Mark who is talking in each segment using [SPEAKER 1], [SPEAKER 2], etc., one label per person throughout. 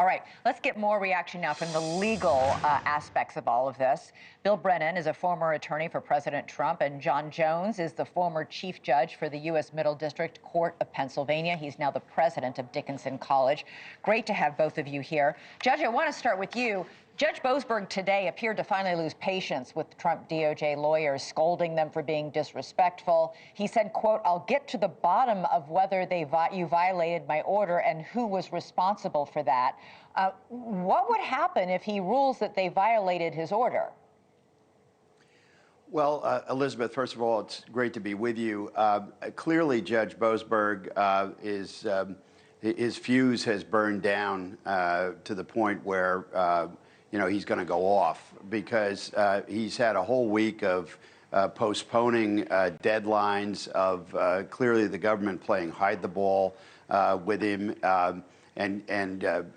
[SPEAKER 1] right, let's get more reaction now from the legal aspects of all of this. Bill Brennan is a former attorney for President Trump, and John Jones is the former chief judge for the U.S. Middle District Court of Pennsylvania. He's now the president of Dickinson College. Great to have both of you here. Judge, I want to start with you. Judge Boasberg today appeared to finally lose patience with Trump DOJ lawyers, scolding them for being disrespectful. He said, quote, "I'll get to the bottom of whether you violated my order and who was responsible for that." What would happen if he rules that they violated his order?
[SPEAKER 2] Well, Elizabeth, first of all, it's great to be with you. Clearly, Judge Boasberg his fuse has burned down to the point where he's going to go off because he's had a whole week of postponing deadlines, of clearly the government playing hide the ball with him and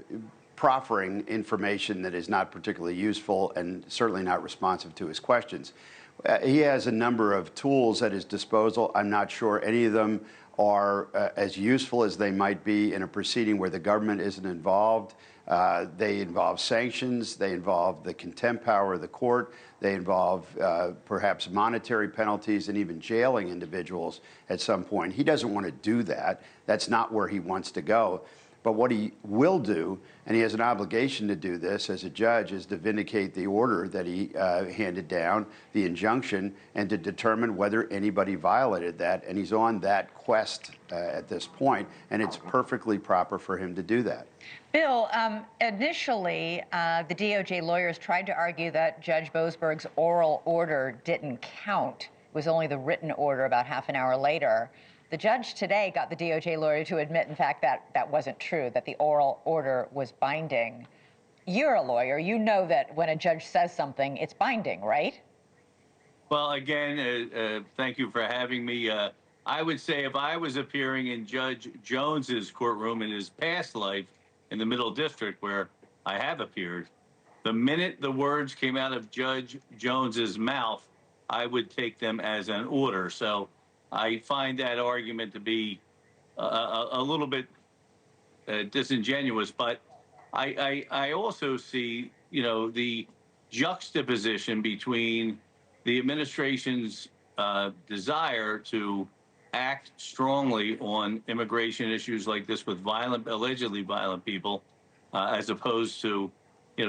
[SPEAKER 2] proffering information that is not particularly useful and certainly not responsive to his questions. He has a number of tools at his disposal. I'm not sure any of them are as useful as they might be in a proceeding where the government isn't involved. They involve sanctions, they involve the contempt power of the court, they involve perhaps monetary penalties and even jailing individuals at some point. He doesn't want to do that. That's not where he wants to go. But what he will do, and he has an obligation to do this as a judge, is to vindicate the order that he handed down, the injunction, and to determine whether anybody violated that. And he's on that quest at this point, and it's perfectly proper for him to do that.
[SPEAKER 1] Bill, initially, the DOJ lawyers tried to argue that Judge Boasberg's oral order didn't count. It was only the written order about half an hour later. The judge today got the DOJ lawyer to admit, in fact, that that wasn't true, that the oral order was binding. You're a lawyer. You know that when a judge says something, it's binding, right?
[SPEAKER 3] Well, again, thank you for having me. I would say if I was appearing in Judge Jones's courtroom in his past life in the Middle District, where I have appeared, the minute the words came out of Judge Jones's mouth, I would take them as an order. So I find that argument to be a little bit disingenuous, but I also see, the juxtaposition between the administration's desire to act strongly on immigration issues like this with allegedly violent people, as opposed to,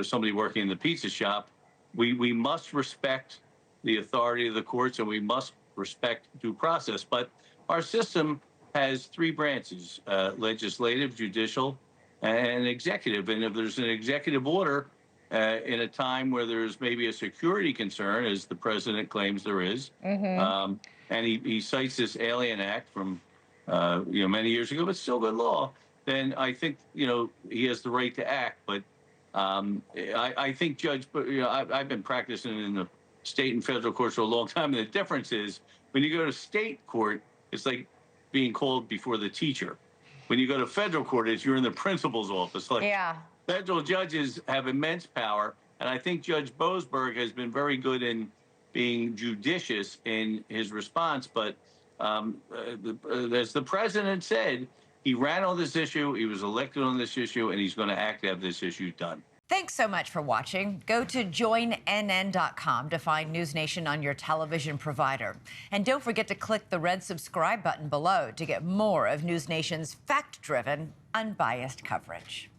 [SPEAKER 3] somebody working in the pizza shop. We must respect the authority of the courts, and we must respect due process. But our system has three branches: legislative, judicial, and executive. And if there's an executive order in a time where there's maybe a security concern, as the president claims there is, and he cites this Alien Act from many years ago, but still good law, then I think he has the right to act. But I think I've been practicing in the state and federal courts for a long time, and the difference is when you go to state court, it's like being called before the teacher. When you go to federal court, you're in the principal's office. Like, yeah. Federal judges have immense power, and I think Judge Boasberg has been very good in being judicious in his response. But as the president said, he ran on this issue, he was elected on this issue, and he's going to act to have this issue done.
[SPEAKER 1] Thanks so much for watching. Go to joinnn.com to find NewsNation on your television provider. And don't forget to click the red subscribe button below to get more of NewsNation's fact-driven, unbiased coverage.